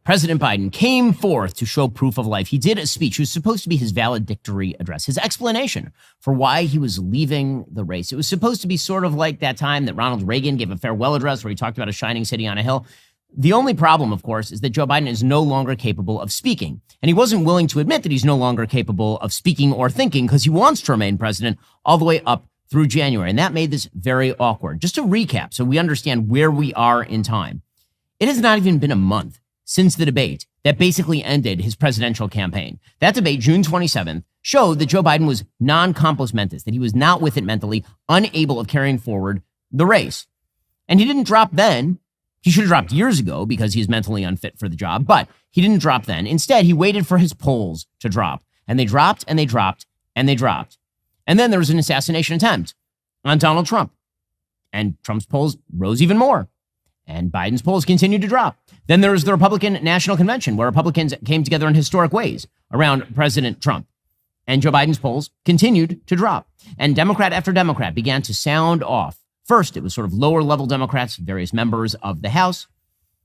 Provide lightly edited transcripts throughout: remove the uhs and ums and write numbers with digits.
President Biden came forth to show proof of life. He did a speech. It was supposed to be his valedictory address, his explanation for why he was leaving the race. It was supposed to be sort of like that time that Ronald Reagan gave a farewell address where he talked about a shining city on a hill. The only problem, of course, is that Joe Biden is no longer capable of speaking. And he wasn't willing to admit that he's no longer capable of speaking or thinking because he wants to remain president all the way up through January. And that made this very awkward. Just to recap, so we understand where we are in time. It has not even been a month since the debate that basically ended his presidential campaign. That debate, June 27th, showed that Joe Biden was non-compos mentis, that he was not with it mentally, unable of carrying forward the race. And he didn't drop then. He should have dropped years ago because he's mentally unfit for the job, but he didn't drop then. Instead, he waited for his polls to drop. And they dropped, and they dropped, and they dropped. And then there was an assassination attempt on Donald Trump. And Trump's polls rose even more. And Biden's polls continued to drop. Then there was the Republican National Convention, where Republicans came together in historic ways around President Trump. And Joe Biden's polls continued to drop. And Democrat after Democrat began to sound off. First, it was sort of lower level Democrats, various members of the House.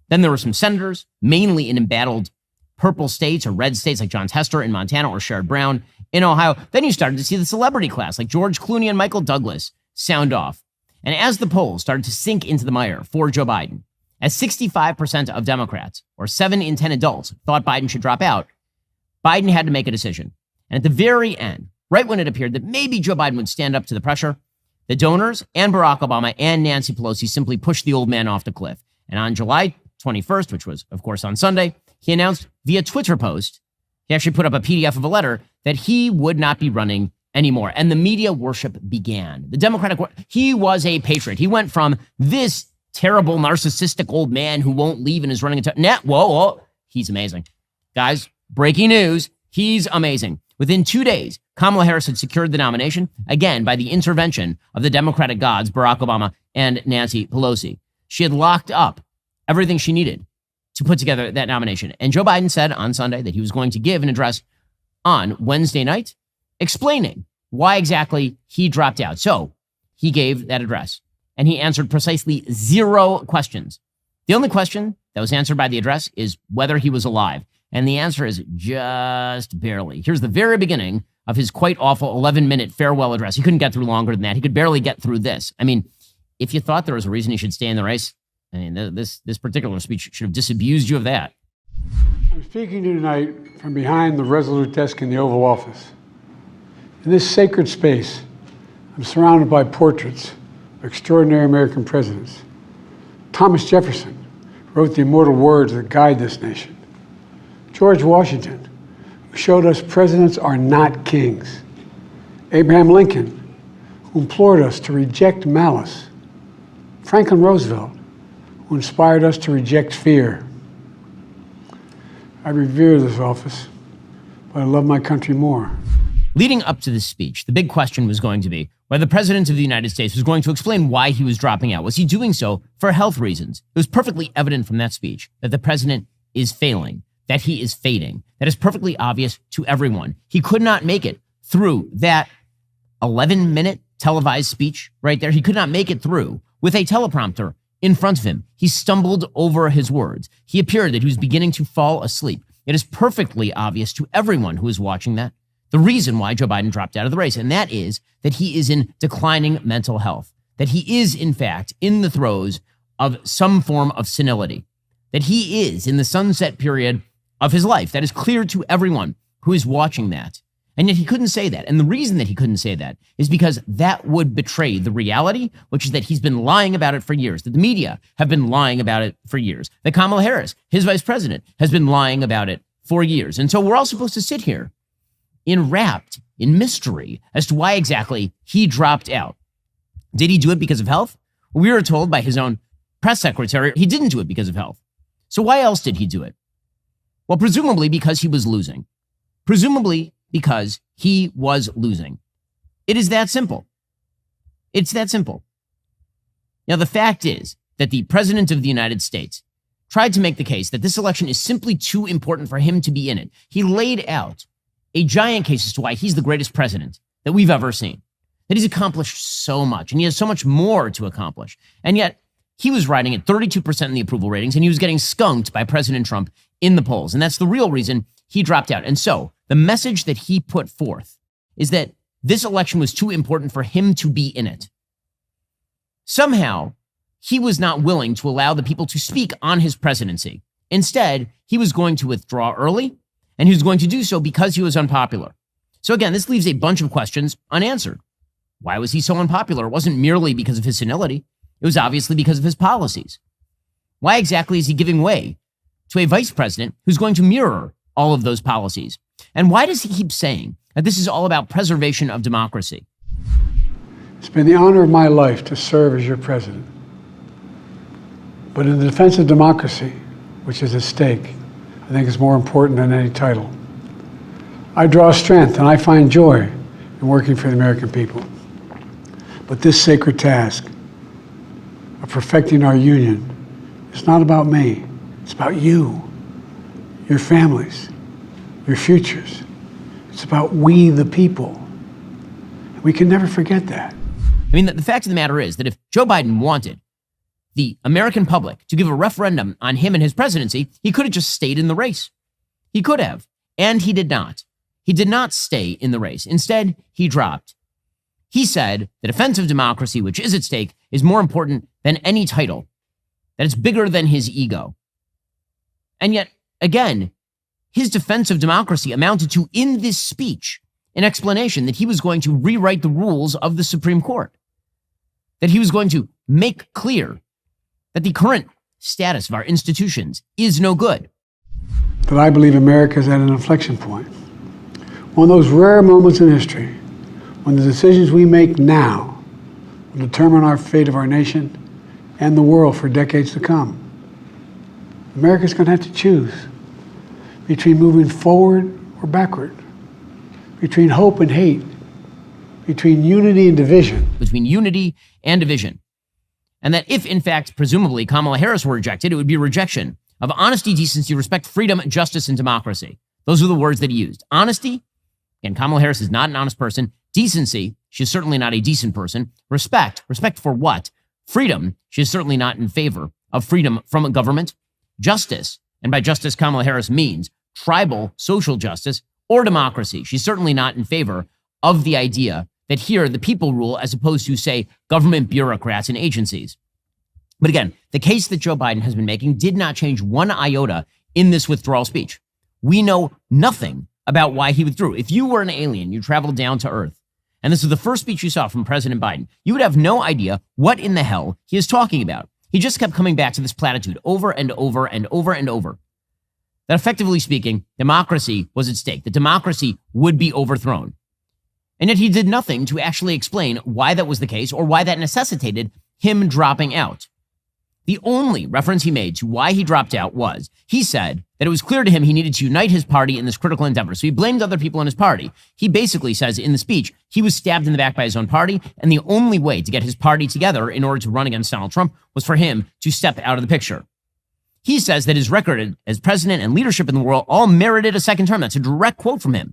Then there were some senators, mainly in embattled purple states or red states like John Tester in Montana or Sherrod Brown in Ohio. Then you started to see the celebrity class like George Clooney and Michael Douglas sound off. And as the polls started to sink into the mire for Joe Biden, as 65% of Democrats, or 7 in 10 adults, thought Biden should drop out, Biden had to make a decision. And at the very end, right when it appeared that maybe Joe Biden would stand up to the pressure, the donors and Barack Obama and Nancy Pelosi simply pushed the old man off the cliff. And on July 21st, which was, of course, on Sunday, he announced via Twitter post, he actually put up a PDF of a letter, that he would not be running anymore. And the media worship began. The Democratic, he was a patriot. He went from this terrible, narcissistic old man who won't leave and is running into, whoa, he's amazing. Guys, breaking news, he's amazing. Within 2 days, Kamala Harris had secured the nomination, again, by the intervention of the Democratic gods, Barack Obama and Nancy Pelosi. She had locked up everything she needed to put together that nomination. And Joe Biden said on Sunday that he was going to give an address on Wednesday night, explaining why exactly he dropped out. So he gave that address and he answered precisely 0 questions. The only question that was answered by the address is whether he was alive. And the answer is just barely. Here's the very beginning of his quite awful 11-minute farewell address. He couldn't get through longer than that. He could barely get through this. I mean, if you thought there was a reason he should stay in the race, I mean, this particular speech should have disabused you of that. I'm speaking to you tonight from behind the resolute desk in the Oval Office. In this sacred space, I'm surrounded by portraits of extraordinary American presidents. Thomas Jefferson wrote the immortal words that guide this nation. George Washington, who showed us presidents are not kings. Abraham Lincoln, who implored us to reject malice. Franklin Roosevelt, who inspired us to reject fear. I revere this office, but I love my country more. Leading up to this speech, the big question was going to be whether the president of the United States was going to explain why he was dropping out. Was he doing so for health reasons? It was perfectly evident from that speech that the president is failing, that he is fading. That is perfectly obvious to everyone. He could not make it through that 11-minute televised speech right there. He could not make it through with a teleprompter in front of him. He stumbled over his words. He appeared that he was beginning to fall asleep. It is perfectly obvious to everyone who is watching that the reason why Joe Biden dropped out of the race, and that is that he is in declining mental health, that he is, in fact, in the throes of some form of senility, that he is in the sunset period of his life. That is clear to everyone who is watching that. And yet he couldn't say that. And the reason that he couldn't say that is because that would betray the reality, which is that he's been lying about it for years, that the media have been lying about it for years, that Kamala Harris, his vice president, has been lying about it for years. And so we're all supposed to sit here enwrapped in mystery as to why exactly he dropped out. Did he do it because of health? We were told by his own press secretary he didn't do it because of health. So why else did he do it? Well, presumably because he was losing. Presumably because he was losing. It is that simple. It's that simple. Now, the fact is that the president of the United States tried to make the case that this election is simply too important for him to be in it. He laid out a giant case as to why he's the greatest president that we've ever seen, that he's accomplished so much, and he has so much more to accomplish. And yet, he was riding at 32% in the approval ratings, and he was getting skunked by President Trump in the polls. And that's the real reason he dropped out. And so the message that he put forth is that this election was too important for him to be in it. Somehow, he was not willing to allow the people to speak on his presidency. Instead, he was going to withdraw early, and he was going to do so because he was unpopular. So again, this leaves a bunch of questions unanswered. Why was he so unpopular? It wasn't merely because of his senility. It was obviously because of his policies. Why exactly is he giving way to a vice president who's going to mirror all of those policies? And why does he keep saying that this is all about preservation of democracy? It's been the honor of my life to serve as your president. But in the defense of democracy, which is at stake, I think is more important than any title. I draw strength and I find joy in working for the American people. But this sacred task of perfecting our union is not about me. It's about you, your families, your futures. It's about we, the people. We can never forget that. I mean, the fact of the matter is that if Joe Biden wanted the American public to give a referendum on him and his presidency, he could have just stayed in the race. He could have, and he did not. He did not stay in the race. Instead, he dropped. He said the defense of democracy, which is at stake, is more important than any title, that it's bigger than his ego. And yet, again, his defense of democracy amounted to, in this speech, an explanation that he was going to rewrite the rules of the Supreme Court, that he was going to make clear that the current status of our institutions is no good. That I believe America is at an inflection point. One of those rare moments in history when the decisions we make now will determine our fate of our nation and the world for decades to come. America's going to have to choose between moving forward or backward, between hope and hate, between unity and division. Between unity and division. And that if, in fact, presumably Kamala Harris were rejected, it would be a rejection of honesty, decency, respect, freedom, justice, and democracy. Those are the words that he used. Honesty, again, Kamala Harris is not an honest person. Decency, she's certainly not a decent person. Respect for what? Freedom, she's certainly not in favor of freedom from a government. Justice, and by justice, Kamala Harris means tribal social justice, or democracy. She's certainly not in favor of the idea that here the people rule as opposed to, say, government bureaucrats and agencies. But again, the case that Joe Biden has been making did not change one iota in this withdrawal speech. We know nothing about why he withdrew. If you were an alien, you traveled down to Earth, and this is the first speech you saw from President Biden, you would have no idea what in the hell he is talking about. He just kept coming back to this platitude over and over and over and over. That effectively speaking, democracy was at stake, that democracy would be overthrown. And yet he did nothing to actually explain why that was the case or why that necessitated him dropping out. The only reference he made to why he dropped out was, he said that it was clear to him he needed to unite his party in this critical endeavor. So he blamed other people in his party. He basically says in the speech, he was stabbed in the back by his own party, and the only way to get his party together in order to run against Donald Trump was for him to step out of the picture. He says that his record as president and leadership in the world all merited a second term. That's a direct quote from him.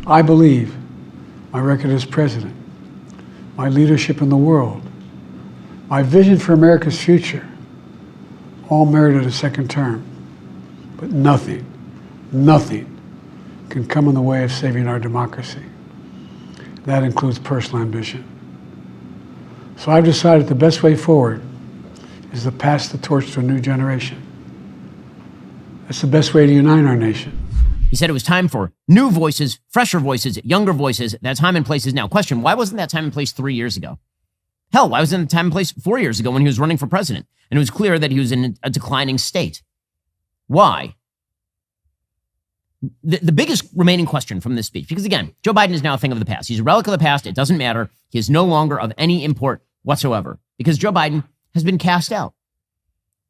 I believe my record as president, my leadership in the world, my vision for America's future, all merited a second term. But nothing can come in the way of saving our democracy. That includes personal ambition. So I've decided the best way forward is to pass the torch to a new generation. That's the best way to unite our nation. He said it was time for new voices, fresher voices, younger voices. That time and place is now. Question, why wasn't that time and place 3 years ago? Hell, why wasn't that time and place 4 years ago when he was running for president? And it was clear that he was in a declining state. Why? The biggest remaining question from this speech, because again, Joe Biden is now a thing of the past. He's a relic of the past. It doesn't matter. He is no longer of any import whatsoever because Joe Biden has been cast out.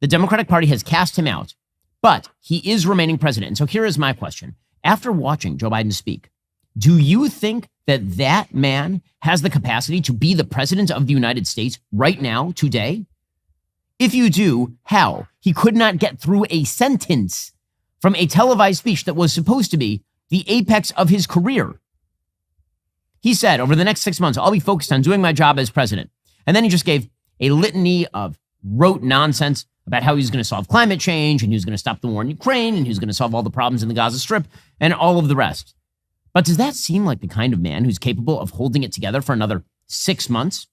The Democratic Party has cast him out, but he is remaining president. And so here is my question. After watching Joe Biden speak, do you think that that man has the capacity to be the president of the United States right now, today? If you do, how? He could not get through a sentence from a televised speech that was supposed to be the apex of his career. He said, over the next 6 months, I'll be focused on doing my job as president. And then he just gave a litany of wrote nonsense about how he was going to solve climate change and he was going to stop the war in Ukraine and he was going to solve all the problems in the Gaza Strip and all of the rest. But does that seem like the kind of man who's capable of holding it together for another 6 months?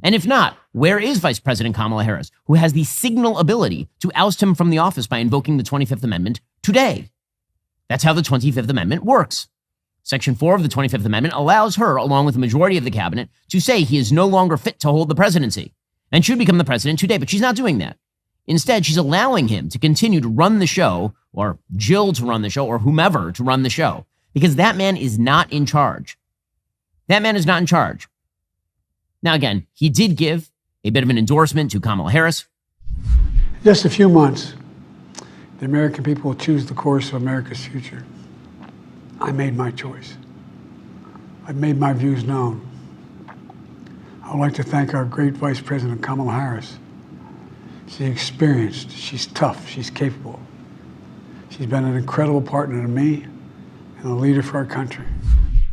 And if not, where is Vice President Kamala Harris, who has the signal ability to oust him from the office by invoking the 25th Amendment today? That's how the 25th Amendment works. Section 4 of the 25th Amendment allows her, along with the majority of the cabinet, to say he is no longer fit to hold the presidency and should become the president today, but she's not doing that. Instead, she's allowing him to continue to run the show, or Jill to run the show, or whomever to run the show, because that man is not in charge. That man is not in charge. Now, again, he did give a bit of an endorsement to Kamala Harris. In just a few months, the American people will choose the course of America's future. I made my choice. I've made my views known. I would like to thank our great Vice President Kamala Harris. She's experienced, she's tough, she's capable. She's been an incredible partner to me and a leader for our country.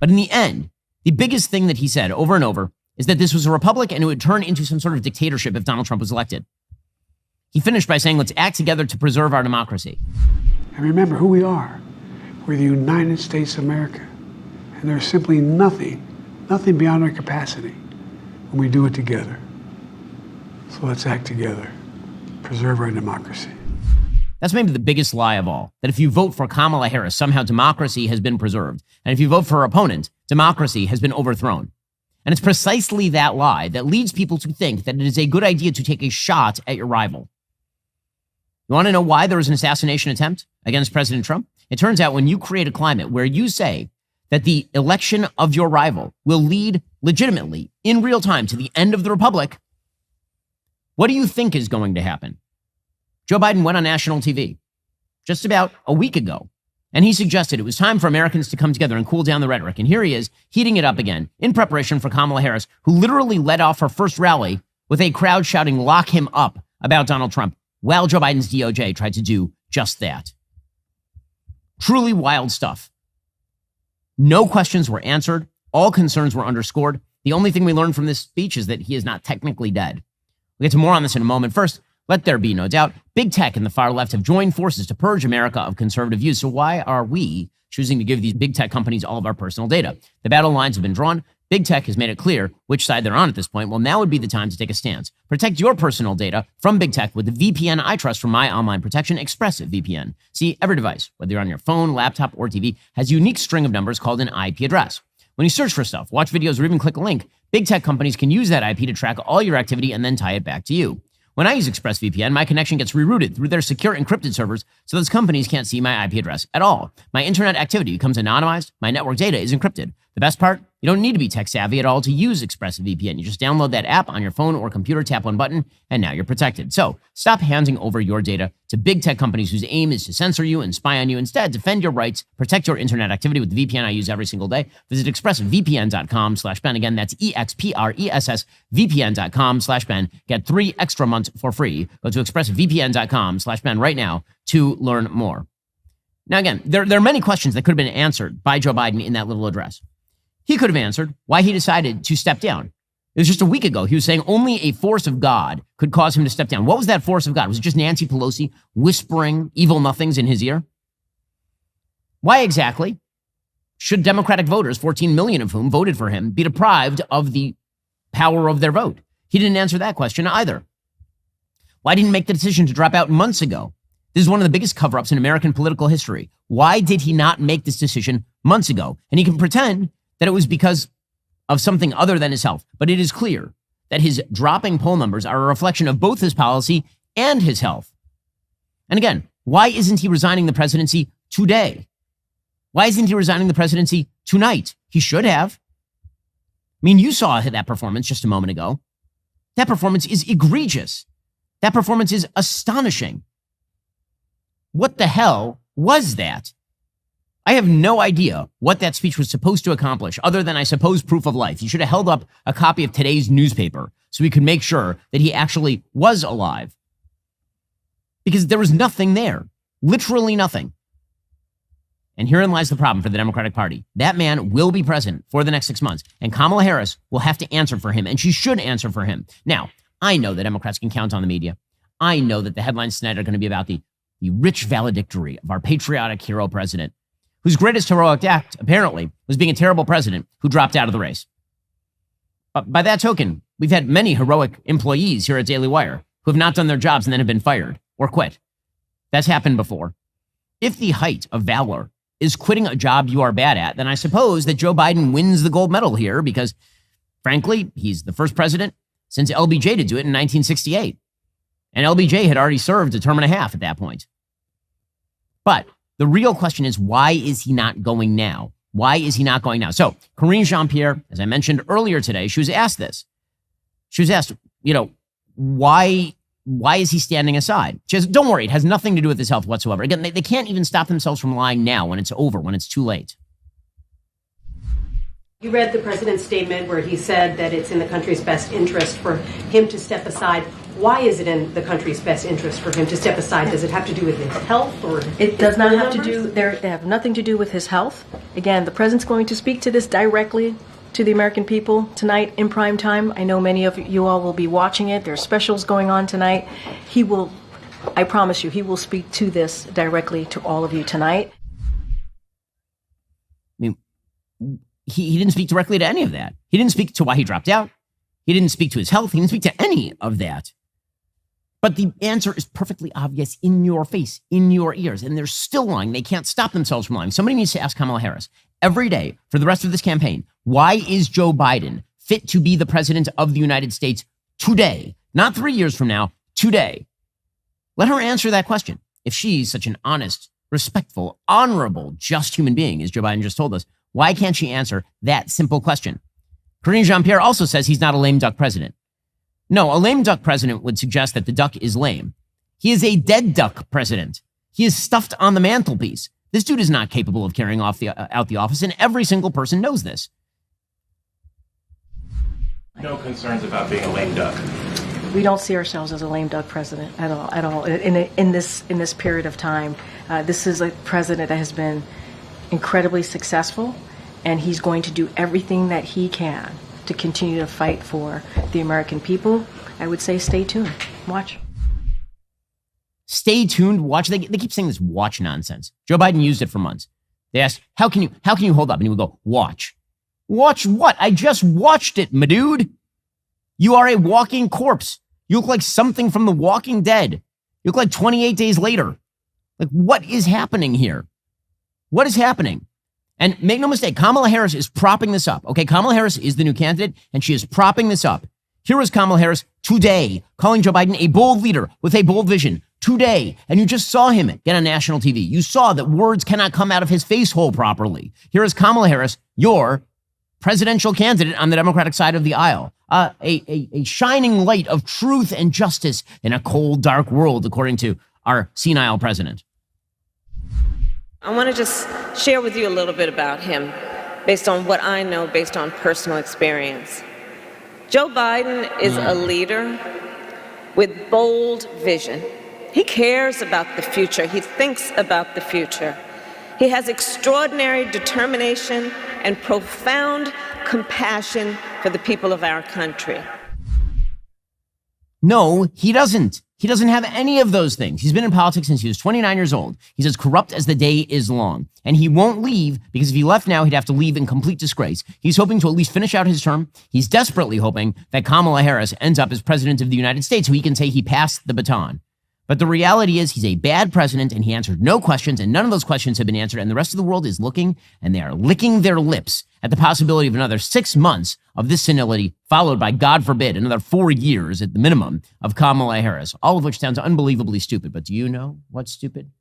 But in the end, the biggest thing that he said over and over is that this was a republic and it would turn into some sort of dictatorship if Donald Trump was elected. He finished by saying, let's act together to preserve our democracy. And remember who we are. We're the United States of America. And there's simply nothing beyond our capacity when we do it together. So let's act together, preserve our democracy. That's maybe the biggest lie of all, that if you vote for Kamala Harris, somehow democracy has been preserved. And if you vote for her opponent, democracy has been overthrown. And it's precisely that lie that leads people to think that it is a good idea to take a shot at your rival. You want to know why there was an assassination attempt against President Trump? It turns out when you create a climate where you say that the election of your rival will lead legitimately in real time to the end of the republic, what do you think is going to happen? Joe Biden went on national TV just about a week ago, and he suggested it was time for Americans to come together and cool down the rhetoric. And here he is, heating it up again in preparation for Kamala Harris, who literally led off her first rally with a crowd shouting, "Lock him up," about Donald Trump, while Joe Biden's DOJ tried to do just that. Truly wild stuff. No questions were answered. All concerns were underscored. The only thing we learned from this speech is that he is not technically dead. We'll get to more on this in a moment. First, let there be no doubt, big tech and the far left have joined forces to purge America of conservative views. So why are we choosing to give these big tech companies all of our personal data? The battle lines have been drawn. Big tech has made it clear which side they're on at this point. Well, now would be the time to take a stance. Protect your personal data from big tech with the VPN I trust from my online protection, ExpressVPN. See, every device, whether you're on your phone, laptop, or TV, has a unique string of numbers called an IP address. When you search for stuff, watch videos, or even click a link, big tech companies can use that IP to track all your activity and then tie it back to you. When I use ExpressVPN, my connection gets rerouted through their secure encrypted servers, so those companies can't see my IP address at all. My internet activity becomes anonymized. My network data is encrypted. The best part? You don't need to be tech savvy at all to use ExpressVPN. You just download that app on your phone or computer, tap one button, and now you're protected. So stop handing over your data to big tech companies whose aim is to censor you and spy on you. Instead, defend your rights, protect your internet activity with the VPN I use every single day. Visit expressvpn.com/Ben. Again, that's EXPRESSVPN.com/Ben. Get 3 extra months for free. Go to expressvpn.com/Ben right now to learn more. Now, again, there are many questions that could have been answered by Joe Biden in that little address. He could have answered why he decided to step down. It was just a week ago. He was saying only a force of God could cause him to step down. What was that force of God? Was it just Nancy Pelosi whispering evil nothings in his ear? Why exactly should Democratic voters, 14 million of whom voted for him, be deprived of the power of their vote? He didn't answer that question either. Why didn't he make the decision to drop out months ago? This is one of the biggest cover-ups in American political history. Why did he not make this decision months ago? And he can pretend that it was because of something other than his health. But it is clear that his dropping poll numbers are a reflection of both his policy and his health. And again, why isn't he resigning the presidency today? Why isn't he resigning the presidency tonight? He should have. I mean, you saw that performance just a moment ago. That performance is egregious. That performance is astonishing. What the hell was that? I have no idea what that speech was supposed to accomplish, other than, I suppose, proof of life. He should have held up a copy of today's newspaper so we could make sure that he actually was alive. Because there was nothing there, literally nothing. And herein lies the problem for the Democratic Party. That man will be president for the next 6 months, and Kamala Harris will have to answer for him, and she should answer for him. Now, I know that Democrats can count on the media. I know that the headlines tonight are going to be about the rich valedictory of our patriotic hero president, whose greatest heroic act, apparently, was being a terrible president who dropped out of the race. But by that token, we've had many heroic employees here at Daily Wire who have not done their jobs and then have been fired or quit. That's happened before. If the height of valor is quitting a job you are bad at, then I suppose that Joe Biden wins the gold medal here because, frankly, he's the first president since LBJ to do it in 1968. And LBJ had already served a term and a half at that point. But the real question is, why is he not going now? Why is he not going now? So Karine Jean-Pierre, as I mentioned earlier today, she was asked this. She was asked, why is he standing aside? She says, don't worry, it has nothing to do with his health whatsoever. Again, they can't even stop themselves from lying now when it's over, when it's too late. You read the president's statement where he said that it's in the country's best interest for him to step aside. Why is it in the country's best interest for him to step aside? Does it have to do with his health or it does not have to do, they have nothing to do with his health. Again, the president's going to speak to this directly to the American people tonight in prime time. I know many of you all will be watching it. There are specials going on tonight. He will, I promise you, he will speak to this directly to all of you tonight. I mean, he didn't speak directly to any of that. He didn't speak to why he dropped out. He didn't speak to his health. He didn't speak to any of that. But the answer is perfectly obvious in your face, in your ears, and they're still lying. They can't stop themselves from lying. Somebody needs to ask Kamala Harris every day for the rest of this campaign, why is Joe Biden fit to be the president of the United States today? Not 3 years from now, today. Let her answer that question. If she's such an honest, respectful, honorable, just human being, as Joe Biden just told us, why can't she answer that simple question? Karine Jean-Pierre also says he's not a lame duck president. No, a lame duck president would suggest that the duck is lame. He is a dead duck president. He is stuffed on the mantelpiece. This dude is not capable of carrying out the office, and every single person knows this. No concerns about being a lame duck. We don't see ourselves as a lame duck president at all. In this period of time, this is a president that has been incredibly successful, and he's going to do everything that he can to continue to fight for the American people. I would say stay tuned. Watch. Stay tuned, watch. They keep saying this watch nonsense. Joe Biden used it for months. They asked, how can you hold up? And he would go, watch. Watch what? I just watched it, my dude. You are a walking corpse. You look like something from The Walking Dead. You look like 28 Days Later. Like, what is happening here? What is happening? And make no mistake, Kamala Harris is propping this up. Okay, Kamala Harris is the new candidate, and she is propping this up. Here is Kamala Harris today calling Joe Biden a bold leader with a bold vision today. And you just saw him get on national TV. You saw that words cannot come out of his face hole properly. Here is Kamala Harris, your presidential candidate on the Democratic side of the aisle. A shining light of truth and justice in a cold, dark world, according to our senile president. I want to just share with you a little bit about him based on what I know, based on personal experience. Joe Biden is a leader with bold vision. He cares about the future. He thinks about the future. He has extraordinary determination and profound compassion for the people of our country. No, he doesn't. He doesn't have any of those things. He's been in politics since he was 29 years old. He's as corrupt as the day is long. And he won't leave because if he left now, he'd have to leave in complete disgrace. He's hoping to at least finish out his term. He's desperately hoping that Kamala Harris ends up as president of the United States so he can say he passed the baton. But the reality is he's a bad president and he answered no questions and none of those questions have been answered. And the rest of the world is looking and they are licking their lips at the possibility of another 6 months of this senility, followed by, God forbid, another 4 years at the minimum of Kamala Harris, all of which sounds unbelievably stupid. But do you know what's stupid?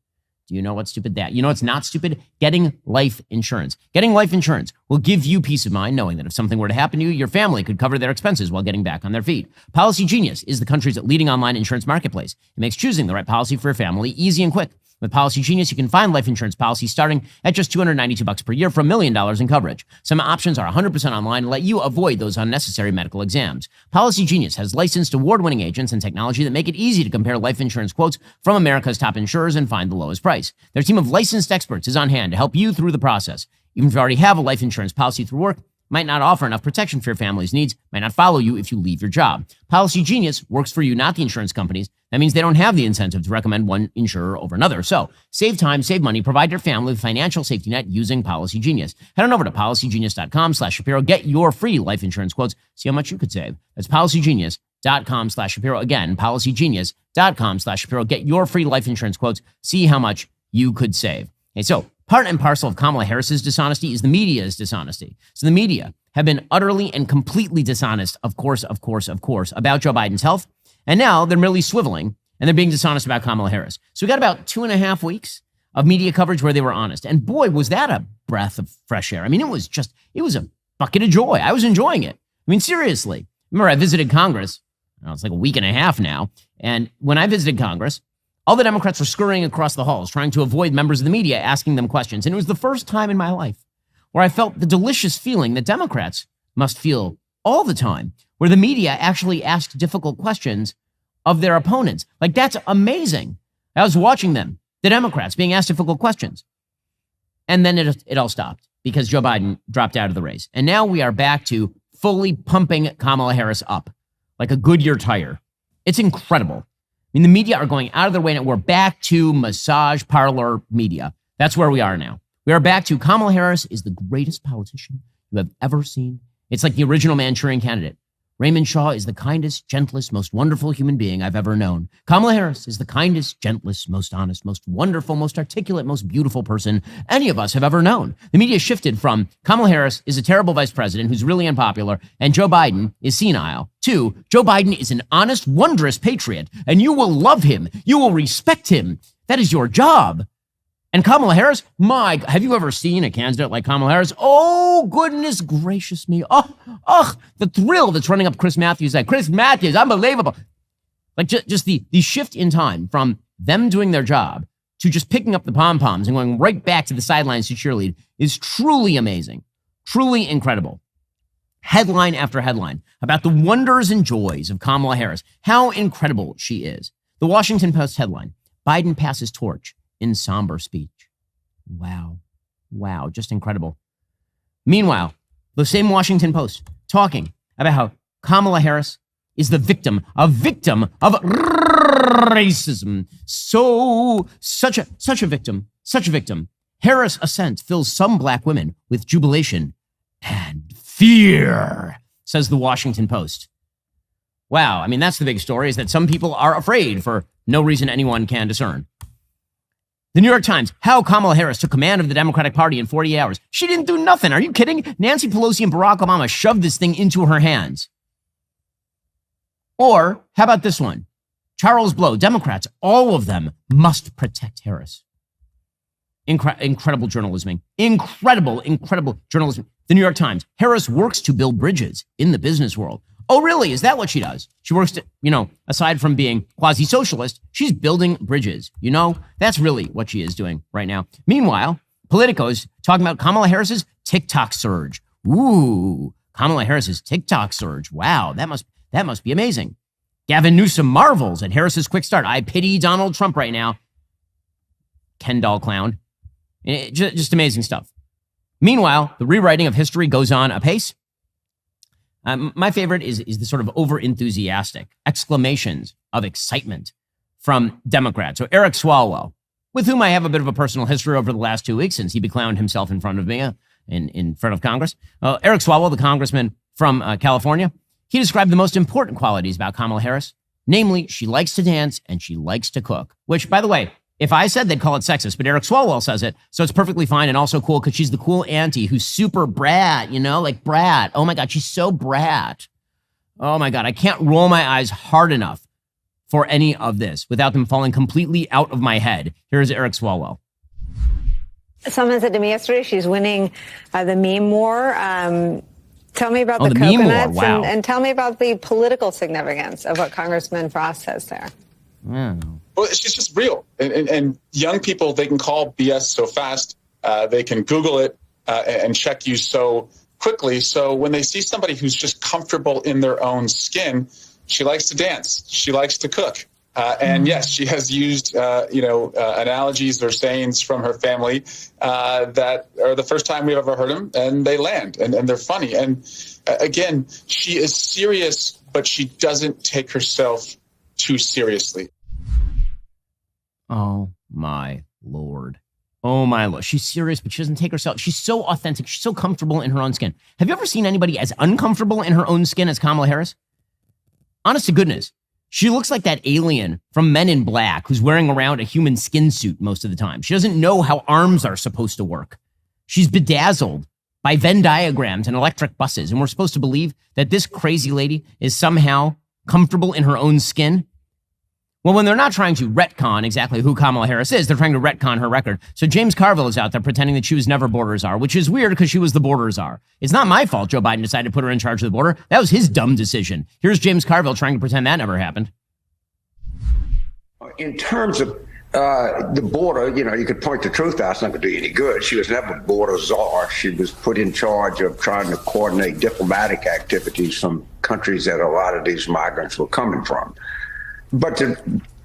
Do you know what's stupid? That. You know what's not stupid? Getting life insurance. Getting life insurance will give you peace of mind knowing that if something were to happen to you, your family could cover their expenses while getting back on their feet. Policy Genius is the country's leading online insurance marketplace. It makes choosing the right policy for your family easy and quick. With Policy Genius, you can find life insurance policies starting at just $292 per year for $1 million in coverage. Some options are 100% online and let you avoid those unnecessary medical exams. Policy Genius has licensed award-winning agents and technology that make it easy to compare life insurance quotes from America's top insurers and find the lowest price. Their team of licensed experts is on hand to help you through the process. Even if you already have a life insurance policy through work, might not offer enough protection for your family's needs, might not follow you if you leave your job. Policy Genius works for you, not the insurance companies. That means they don't have the incentive to recommend one insurer over another. So save time, save money, provide your family with financial safety net using Policy Genius. Head on over to policygenius.com/Shapiro. Get your free life insurance quotes. See how much you could save. That's policygenius.com/Shapiro. Again, policygenius.com/Shapiro. Get your free life insurance quotes. See how much you could save. Okay, so part and parcel of Kamala Harris's dishonesty is the media's dishonesty. So the media have been utterly and completely dishonest, of course, about Joe Biden's health. And now they're merely swiveling and they're being dishonest about Kamala Harris. So we got about 2.5 weeks of media coverage where they were honest. And boy, was that a breath of fresh air. I mean, it was a bucket of joy. I was enjoying it. I mean, seriously. Remember, I visited Congress. It's like a week and a half now. And when I visited Congress, all the Democrats were scurrying across the halls, trying to avoid members of the media asking them questions. And it was the first time in my life where I felt the delicious feeling that Democrats must feel all the time, where the media actually asked difficult questions of their opponents. Like, that's amazing. I was watching them, the Democrats, being asked difficult questions. And then it all stopped because Joe Biden dropped out of the race. And now we are back to fully pumping Kamala Harris up like a Goodyear tire. It's incredible. I mean, the media are going out of their way, and we're back to massage parlor media. That's where we are now. We are back to Kamala Harris is the greatest politician you have ever seen. It's like the original Manchurian Candidate. Raymond Shaw is the kindest, gentlest, most wonderful human being I've ever known. Kamala Harris is the kindest, gentlest, most honest, most wonderful, most articulate, most beautiful person any of us have ever known. The media shifted from Kamala Harris is a terrible vice president who's really unpopular, and Joe Biden is senile, to Joe Biden is an honest, wondrous patriot, and you will love him. You will respect him. That is your job. And Kamala Harris, have you ever seen a candidate like Kamala Harris? Oh, goodness gracious me. The thrill that's running up Chris Matthews' head. Chris Matthews, unbelievable. Like just the shift in time from them doing their job to just picking up the pom-poms and going right back to the sidelines to cheerlead is truly amazing, truly incredible. Headline after headline about the wonders and joys of Kamala Harris, how incredible she is. The Washington Post headline, Biden passes torch in somber speech. Wow, just incredible. Meanwhile, the same Washington Post talking about how Kamala Harris is the victim of racism. Such a victim. Harris' ascent fills some black women with jubilation and fear, says the Washington Post. Wow, I mean, that's the big story, is that some people are afraid for no reason anyone can discern. The New York Times, how Kamala Harris took command of the Democratic Party in 48 hours. She didn't do nothing. Are you kidding? Nancy Pelosi and Barack Obama shoved this thing into her hands. Or how about this one? Charles Blow, Democrats, all of them must protect Harris. Incredible journalism. Incredible journalism. The New York Times, Harris works to build bridges in the business world. Oh, really? Is that what she does? She works to, aside from being quasi-socialist, she's building bridges. That's really what she is doing right now. Meanwhile, Politico is talking about Kamala Harris's TikTok surge. Ooh, Kamala Harris's TikTok surge. Wow, that must be amazing. Gavin Newsom marvels at Harris's quick start. I pity Donald Trump right now. Ken doll clown. Just amazing stuff. Meanwhile, the rewriting of history goes on apace. My favorite is the sort of over-enthusiastic exclamations of excitement from Democrats. So Eric Swalwell, with whom I have a bit of a personal history over the last 2 weeks since he beclowned himself in front of me, in front of Congress. Eric Swalwell, the congressman from California, he described the most important qualities about Kamala Harris. Namely, she likes to dance and she likes to cook, which, by the way, if I said, they'd call it sexist, but Eric Swalwell says it, so it's perfectly fine and also cool because she's the cool auntie who's super brat, like brat. Oh my God, she's so brat. Oh my God, I can't roll my eyes hard enough for any of this without them falling completely out of my head. Here's Eric Swalwell. Someone said to me yesterday she's winning the meme war. Tell me about the Meme coconuts war. Wow. and tell me about the political significance of what Congressman Frost says there. Yeah. Well, it's just real. And young people, they can call BS so fast. They can Google it and check you so quickly. So when they see somebody who's just comfortable in their own skin, she likes to dance. She likes to cook. And yes, she has used, analogies or sayings from her family that are the first time we've ever heard them, and they land, and they're funny. And again, she is serious, but she doesn't take herself too seriously. Oh, my Lord. Oh, my Lord. She's serious, but she doesn't take herself. She's so authentic. She's so comfortable in her own skin. Have you ever seen anybody as uncomfortable in her own skin as Kamala Harris? Honest to goodness. She looks like that alien from Men in Black who's wearing around a human skin suit most of the time. She doesn't know how arms are supposed to work. She's bedazzled by Venn diagrams and electric buses, and we're supposed to believe that this crazy lady is somehow comfortable in her own skin? Well, when they're not trying to retcon exactly who Kamala Harris is, they're trying to retcon her record. So James Carville is out there pretending that she was never border czar, which is weird because she was the border czar. It's not my fault Joe Biden decided to put her in charge of the border. That was his dumb decision. Here's James Carville trying to pretend that never happened. In terms of the border, you could point the truth out. It's not going to do you any good. She was never border czar. She was put in charge of trying to coordinate diplomatic activities from countries that a lot of these migrants were coming from. But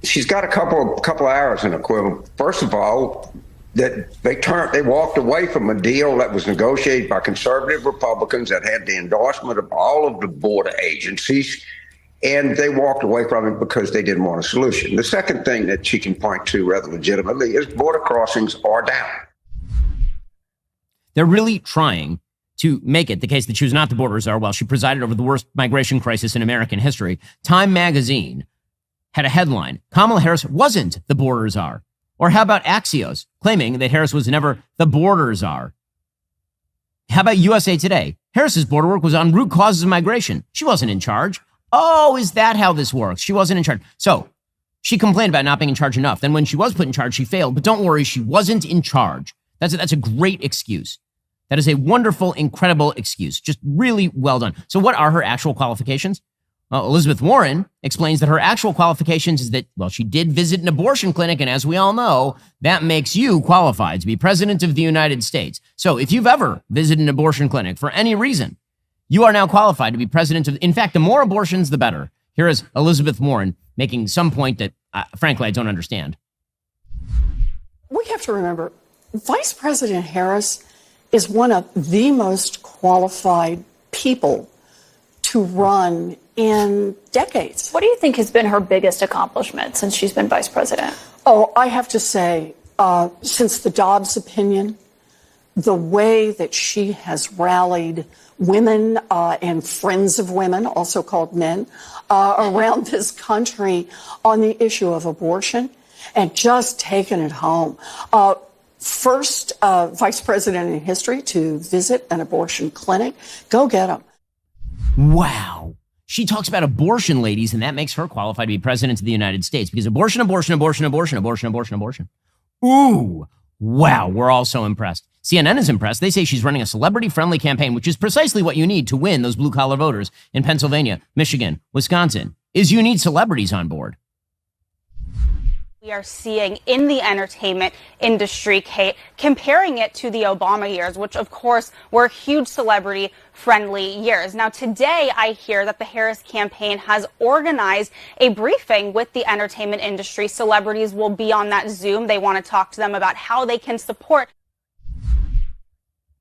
she's got a couple hours in the quill. First of all, that they walked away from a deal that was negotiated by conservative Republicans that had the endorsement of all of the border agencies, and they walked away from it because they didn't want a solution. The second thing that she can point to rather legitimately is border crossings are down. They're really trying to make it the case that she was not the border czar while she presided over the worst migration crisis in American history. Time magazine had a headline, Kamala Harris wasn't the border czar. Or how about Axios claiming that Harris was never the border czar? How about USA Today? Harris's border work was on root causes of migration. She wasn't in charge. Oh, is that how this works? She wasn't in charge. So she complained about not being in charge enough. Then when she was put in charge, she failed. But don't worry, she wasn't in charge. That's a great excuse. That is a wonderful, incredible excuse. Just really well done. So what are her actual qualifications? Well, Elizabeth Warren explains that her actual qualifications is that, well, she did visit an abortion clinic, and as we all know, that makes you qualified to be president of the United States. So if you've ever visited an abortion clinic for any reason, you are now qualified to be president of, in fact, the more abortions, the better. Here is Elizabeth Warren making some point that, frankly, I don't understand. We have to remember, Vice President Harris is one of the most qualified people to run in decades. What do you think has been her biggest accomplishment since she's been vice president? Oh, I have to say, since the Dobbs opinion, the way that she has rallied women and friends of women, also called men, around this country on the issue of abortion and just taken it home. First vice president in history to visit an abortion clinic. Go get them. Wow. She talks about abortion, ladies, and that makes her qualified to be president of the United States because abortion. Ooh, wow, we're all so impressed. CNN is impressed. They say she's running a celebrity-friendly campaign, which is precisely what you need to win those blue-collar voters in Pennsylvania, Michigan, Wisconsin, is you need celebrities on board. We are seeing in the entertainment industry, Kate, comparing it to the Obama years, which, of course, were huge celebrity-friendly years. Now, today, I hear that the Harris campaign has organized a briefing with the entertainment industry. Celebrities will be on that Zoom. They want to talk to them about how they can support.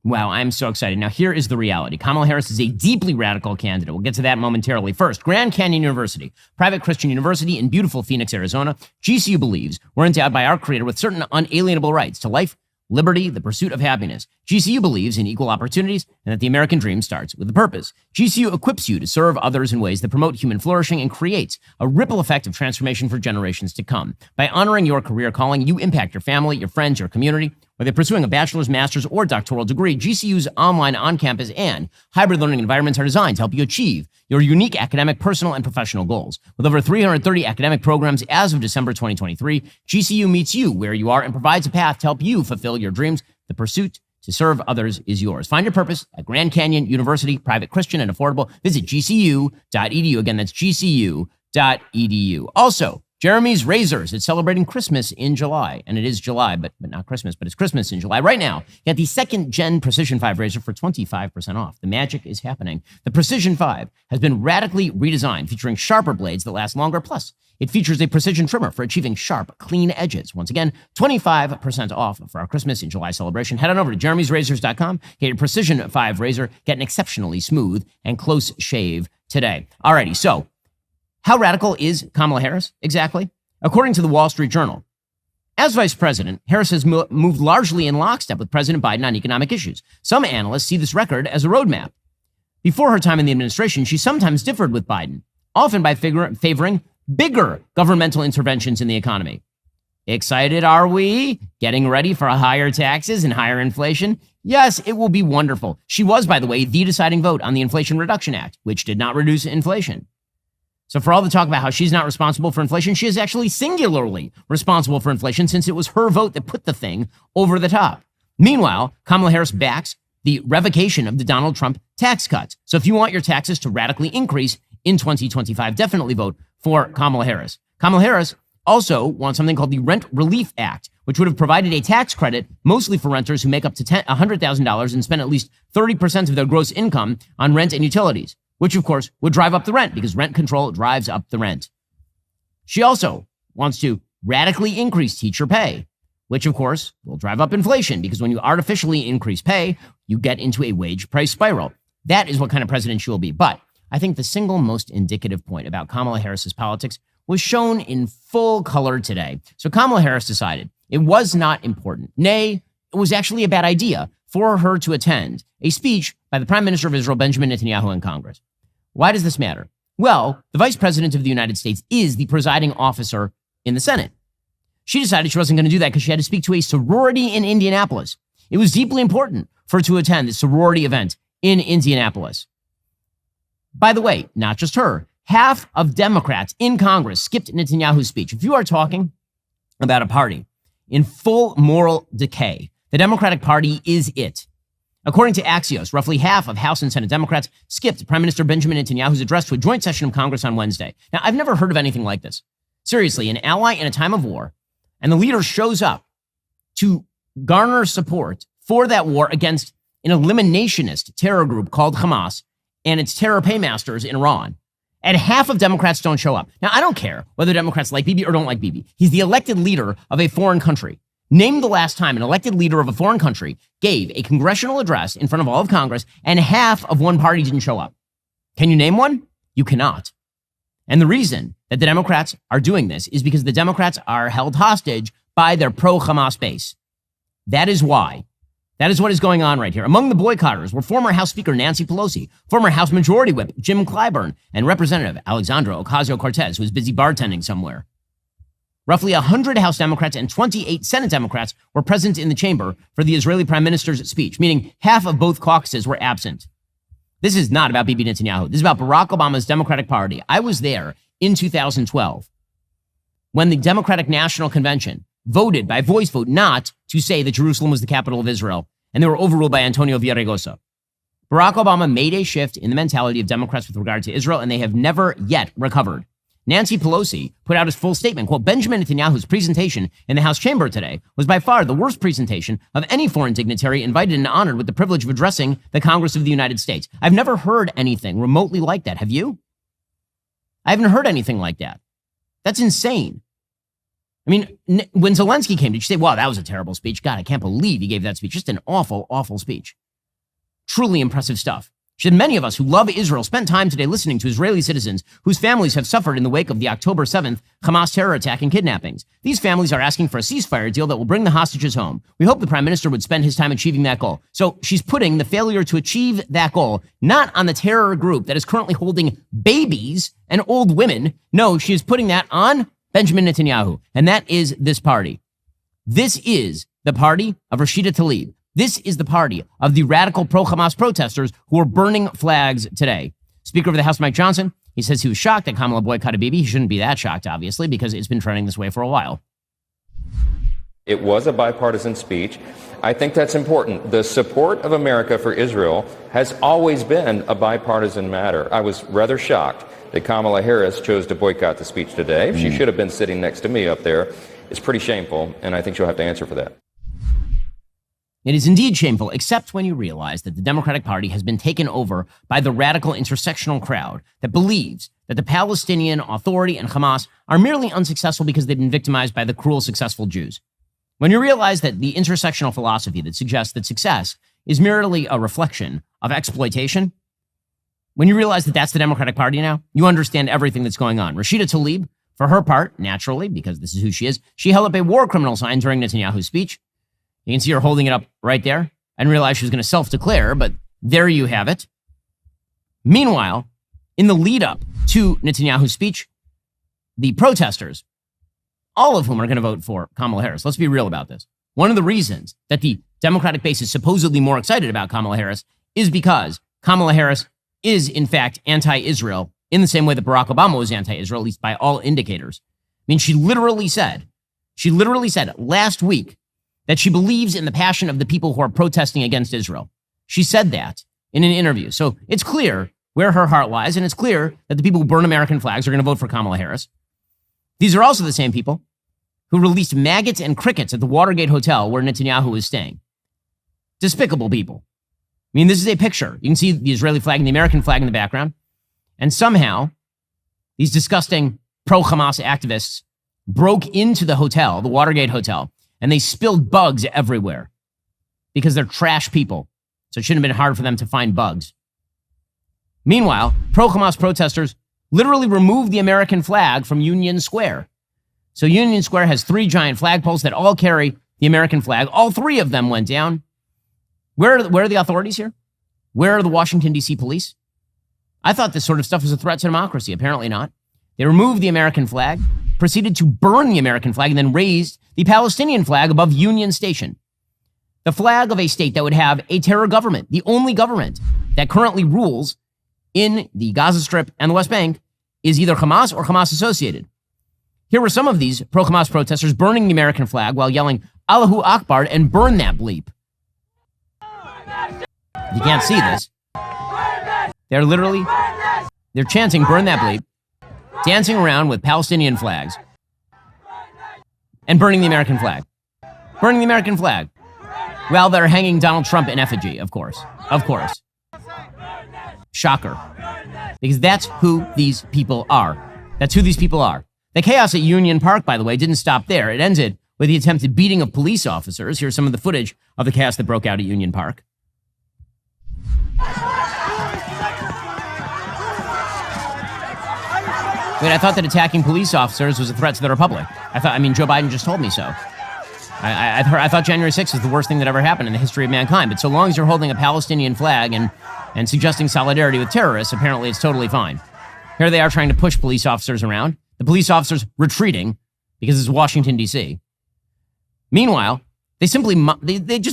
Wow, I'm so excited. Now, here is the reality. Kamala Harris is a deeply radical candidate. We'll get to that momentarily. First, Grand Canyon University, private Christian university in beautiful Phoenix, Arizona. GCU believes we're endowed by our Creator with certain unalienable rights to life, liberty, the pursuit of happiness. GCU believes in equal opportunities and that the American dream starts with a purpose. GCU equips you to serve others in ways that promote human flourishing and creates a ripple effect of transformation for generations to come. By honoring your career calling, you impact your family, your friends, your community. Whether pursuing a bachelor's, master's, or doctoral degree, GCU's online, on-campus, and hybrid learning environments are designed to help you achieve your unique academic, personal, and professional goals. With over 330 academic programs as of December 2023, GCU meets you where you are and provides a path to help you fulfill your dreams. The pursuit to serve others is yours. Find your purpose at Grand Canyon University, private, Christian, and affordable. Visit gcu.edu. Again, that's gcu.edu. Also, Jeremy's Razors. It's celebrating Christmas in July. And it is July, but not Christmas, but it's Christmas in July. Right now, you got the second gen Precision 5 razor for 25% off. The magic is happening. The Precision 5 has been radically redesigned, featuring sharper blades that last longer. Plus, it features a precision trimmer for achieving sharp, clean edges. Once again, 25% off for our Christmas in July celebration. Head on over to jeremy'srazors.com. Get your Precision 5 razor. Get an exceptionally smooth and close shave today. Alrighty, so how radical is Kamala Harris exactly? According to the Wall Street Journal, as vice president, Harris has moved largely in lockstep with President Biden on economic issues. Some analysts see this record as a roadmap. Before her time in the administration, she sometimes differed with Biden, often by favoring bigger governmental interventions in the economy. Excited, are we? Getting ready for higher taxes and higher inflation? Yes, it will be wonderful. She was, by the way, the deciding vote on the Inflation Reduction Act, which did not reduce inflation. So for all the talk about how she's not responsible for inflation, she is actually singularly responsible for inflation, since it was her vote that put the thing over the top. Meanwhile, Kamala Harris backs the revocation of the Donald Trump tax cuts. So if you want your taxes to radically increase in 2025, definitely vote for Kamala Harris. Kamala Harris also wants something called the Rent Relief Act, which would have provided a tax credit mostly for renters who make up to $100,000 and spend at least 30% of their gross income on rent and utilities, which of course would drive up the rent because rent control drives up the rent. She also wants to radically increase teacher pay, which of course will drive up inflation because when you artificially increase pay, you get into a wage price spiral. That is what kind of president she will be. But I think the single most indicative point about Kamala Harris's politics was shown in full color today. So Kamala Harris decided it was not important. Nay, it was actually a bad idea for her to attend a speech by the Prime Minister of Israel, Benjamin Netanyahu, in Congress. Why does this matter? Well, the Vice President of the United States is the presiding officer in the Senate. She decided she wasn't going to do that because she had to speak to a sorority in Indianapolis. It was deeply important for her to attend the sorority event in Indianapolis. By the way, not just her. Half of Democrats in Congress skipped Netanyahu's speech. If you are talking about a party in full moral decay, the Democratic Party is it. According to Axios, roughly half of House and Senate Democrats skipped Prime Minister Benjamin Netanyahu's address to a joint session of Congress on Wednesday. Now, I've never heard of anything like this. Seriously, an ally in a time of war, and the leader shows up to garner support for that war against an eliminationist terror group called Hamas and its terror paymasters in Iran. And half of Democrats don't show up. Now, I don't care whether Democrats like Bibi or don't like Bibi. He's the elected leader of a foreign country. Name the last time an elected leader of a foreign country gave a congressional address in front of all of Congress and half of one party didn't show up. Can you name one? You cannot. And the reason that the Democrats are doing this is because the Democrats are held hostage by their pro-Hamas base. That is why. That is what is going on right here. Among the boycotters were former House Speaker Nancy Pelosi, former House Majority Whip Jim Clyburn, and Representative Alexandra Ocasio-Cortez, who is busy bartending somewhere. Roughly 100 House Democrats and 28 Senate Democrats were present in the chamber for the Israeli Prime Minister's speech, meaning half of both caucuses were absent. This is not about Bibi Netanyahu. This is about Barack Obama's Democratic Party. I was there in 2012 when the Democratic National Convention voted by voice vote not to say that Jerusalem was the capital of Israel, and they were overruled by Antonio Villaraigosa. Barack Obama made a shift in the mentality of Democrats with regard to Israel, and they have never yet recovered. Nancy Pelosi put out his full statement, quote, Benjamin Netanyahu's presentation in the House chamber today was by far the worst presentation of any foreign dignitary invited and honored with the privilege of addressing the Congress of the United States. I've never heard anything remotely like that. Have you? I haven't heard anything like that. That's insane. I mean, when Zelensky came, did you say, wow, that was a terrible speech? God, I can't believe he gave that speech. Just an awful, awful speech. Truly impressive stuff. She said, many of us who love Israel spent time today listening to Israeli citizens whose families have suffered in the wake of the October 7th Hamas terror attack and kidnappings. These families are asking for a ceasefire deal that will bring the hostages home. We hope the Prime Minister would spend his time achieving that goal. So she's putting the failure to achieve that goal not on the terror group that is currently holding babies and old women. No, she is putting that on Benjamin Netanyahu, and that is this party. This is the party of Rashida Tlaib. This is the party of the radical pro-Hamas protesters who are burning flags today. Speaker of the House, Mike Johnson, he says he was shocked that Kamala boycotted Bibi. He shouldn't be that shocked, obviously, because it's been trending this way for a while. It was a bipartisan speech. I think that's important. The support of America for Israel has always been a bipartisan matter. I was rather shocked that Kamala Harris chose to boycott the speech today. She should have been sitting next to me up there. It's pretty shameful, and I think she'll have to answer for that. It is indeed shameful, except when you realize that the Democratic Party has been taken over by the radical intersectional crowd that believes that the Palestinian Authority and Hamas are merely unsuccessful because they've been victimized by the cruel, successful Jews. When you realize that the intersectional philosophy that suggests that success is merely a reflection of exploitation, when you realize that that's the Democratic Party now, you understand everything that's going on. Rashida Tlaib, for her part, naturally, because this is who she is, she held up a war criminal sign during Netanyahu's speech. You can see her holding it up right there. I didn't realize she was going to self-declare, but there you have it. Meanwhile, in the lead up to Netanyahu's speech, the protesters, all of whom are going to vote for Kamala Harris. Let's be real about this. One of the reasons that the Democratic base is supposedly more excited about Kamala Harris is because Kamala Harris is, in fact, anti-Israel in the same way that Barack Obama was anti-Israel, at least by all indicators. I mean, she literally said last week that she believes in the passion of the people who are protesting against Israel. She said that in an interview. So it's clear where her heart lies, and it's clear that the people who burn American flags are going to vote for Kamala Harris. These are also the same people who released maggots and crickets at the Watergate Hotel where Netanyahu is staying. Despicable people. I mean, this is a picture. You can see the Israeli flag and the American flag in the background. And somehow, these disgusting pro-Hamas activists broke into the hotel, the Watergate Hotel, and they spilled bugs everywhere because they're trash people. So it shouldn't have been hard for them to find bugs. Meanwhile, pro-Hamas protesters literally removed the American flag from Union Square. So Union Square has 3 giant flagpoles that all carry the American flag. All 3 of them went down. Where are the authorities here? Where are the Washington, D.C. police? I thought this sort of stuff was a threat to democracy. Apparently not. They removed the American flag, proceeded to burn the American flag, and then raised the Palestinian flag above Union Station. The flag of a state that would have a terror government, the only government that currently rules in the Gaza Strip and the West Bank, is either Hamas or Hamas associated. Here were some of these pro-Hamas protesters burning the American flag while yelling, Allahu Akbar, and burn that bleep. You can't see this. They're chanting, burn that bleep, dancing around with Palestinian flags, and burning the American flag. Burning the American flag. While they're hanging Donald Trump in effigy, of course. Of course. Shocker. Because that's who these people are. That's who these people are. The chaos at Union Park, by the way, didn't stop there. It ended with the attempted beating of police officers. Here's some of the footage of the chaos that broke out at Union Park. Wait, I thought that attacking police officers was a threat to the Republic. Joe Biden just told me so. I thought January 6th was the worst thing that ever happened in the history of mankind. But so long as you're holding a Palestinian flag and suggesting solidarity with terrorists, apparently it's totally fine. Here they are trying to push police officers around. The police officers retreating because it's Washington, D.C. Meanwhile, they just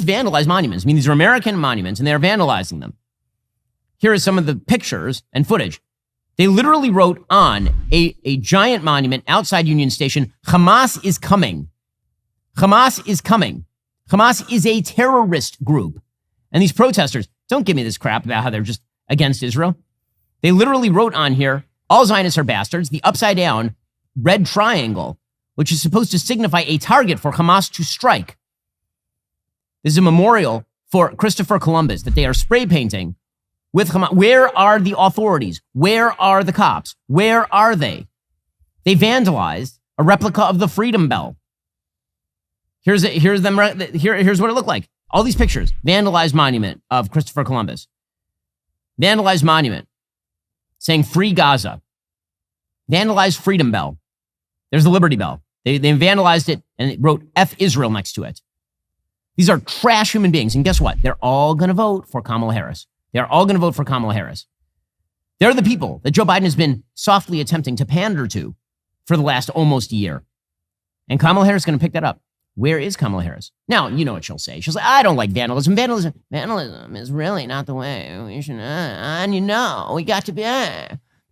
vandalize monuments. I mean, these are American monuments, and they are vandalizing them. Here is some of the pictures and footage. They literally wrote on a giant monument outside Union Station, Hamas is coming. Hamas is coming. Hamas is a terrorist group. And these protesters, don't give me this crap about how they're just against Israel. They literally wrote on here, all Zionists are bastards, the upside down red triangle, which is supposed to signify a target for Hamas to strike. This is a memorial for Christopher Columbus that they are spray painting with Hamas. Where are the authorities? Where are the cops? Where are they? They vandalized a replica of the Freedom Bell. Here's what it looked like. All these pictures. Vandalized monument of Christopher Columbus. Vandalized monument saying Free Gaza. Vandalized Freedom Bell. There's the Liberty Bell. They vandalized it and it wrote F Israel next to it. These are trash human beings. And guess what? They're all going to vote for Kamala Harris. They're all going to vote for Kamala Harris. They're the people that Joe Biden has been softly attempting to pander to for the last almost year. And Kamala Harris is going to pick that up. Where is Kamala Harris? Now, you know what she'll say. She'll say, I don't like vandalism. Vandalism is really not the way we should, and we got to be,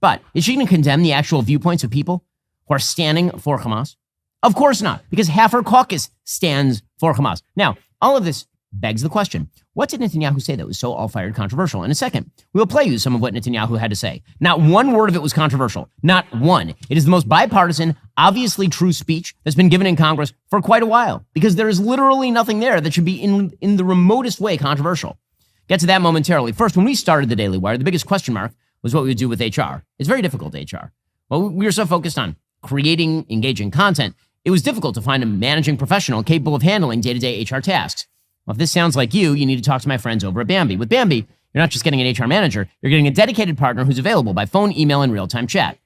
But is she going to condemn the actual viewpoints of people who are standing for Hamas? Of course not, because half her caucus stands for Hamas. Now, all of this begs the question, what did Netanyahu say that was so all-fired controversial? In a second, we'll play you some of what Netanyahu had to say. Not one word of it was controversial. Not one. It is the most bipartisan, obviously true speech that's been given in Congress for quite a while, because there is literally nothing there that should be in the remotest way controversial. Get to that momentarily. First, when we started the Daily Wire, the biggest question mark was what we would do with HR. It's very difficult, HR. Well, we were so focused on creating engaging content, it was difficult to find a managing professional capable of handling day-to-day HR tasks. Well, if this sounds like you need to talk to my friends over at Bambee. With Bambee, you're not just getting an HR manager, you're getting a dedicated partner who's available by phone, email, and real-time chat.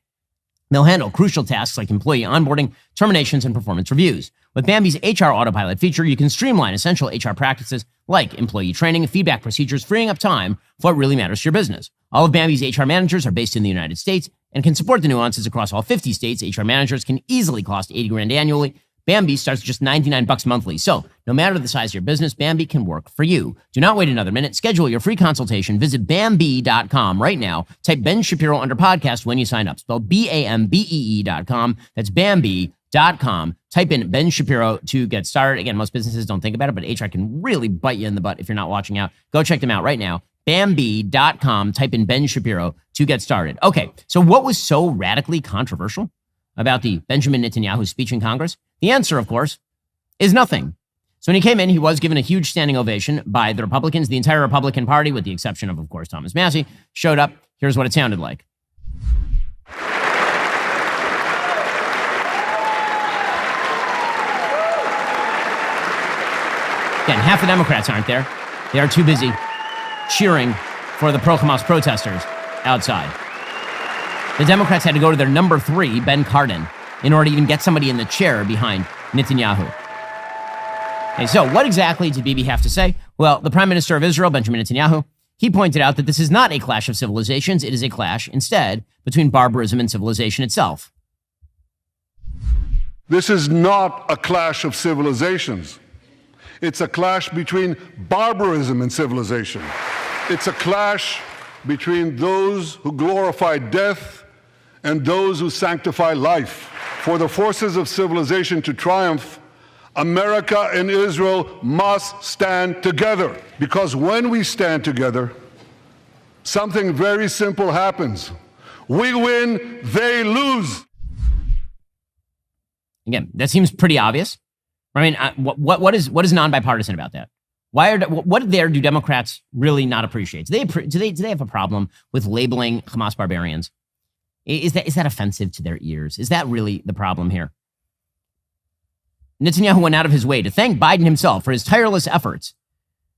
They'll handle crucial tasks like employee onboarding, terminations, and performance reviews. With Bambee's HR Autopilot feature, you can streamline essential HR practices like employee training and feedback procedures, freeing up time for what really matters to your business. All of Bambee's HR managers are based in the United States and can support the nuances across all 50 states. HR managers can easily cost $80,000 annually. Bambee starts at just $99 monthly. So no matter the size of your business, Bambee can work for you. Do not wait another minute. Schedule your free consultation. Visit Bambee.com right now. Type Ben Shapiro under podcast when you sign up. Spell BAMBEE.com. That's Bambee.com. Type in Ben Shapiro to get started. Again, most businesses don't think about it, but HR can really bite you in the butt if you're not watching out. Go check them out right now. Bambee.com. Type in Ben Shapiro to get started. Okay, so what was so radically controversial about the Benjamin Netanyahu speech in Congress? The answer, of course, is nothing. So when he came in, he was given a huge standing ovation by the Republicans. The entire Republican Party, with the exception of course, Thomas Massie, showed up. Here's what it sounded like. Again, half the Democrats aren't there. They are too busy cheering for the pro-Hamas protesters outside. The Democrats had to go to their number 3, Ben Cardin, in order to even get somebody in the chair behind Netanyahu. Okay, so what exactly did Bibi have to say? Well, the Prime Minister of Israel, Benjamin Netanyahu, he pointed out that this is not a clash of civilizations. It is a clash, instead, between barbarism and civilization itself. This is not a clash of civilizations. It's a clash between barbarism and civilization. It's a clash between those who glorify death and those who sanctify life. For the forces of civilization to triumph, America and Israel must stand together. Because when we stand together, something very simple happens. We win, they lose. Again, that seems pretty obvious. I mean, what is non-bipartisan about that? What there do Democrats really not appreciate? Do they have a problem with labeling Hamas barbarians? Is that offensive to their ears? Is that really the problem here? Netanyahu went out of his way to thank Biden himself for his tireless efforts.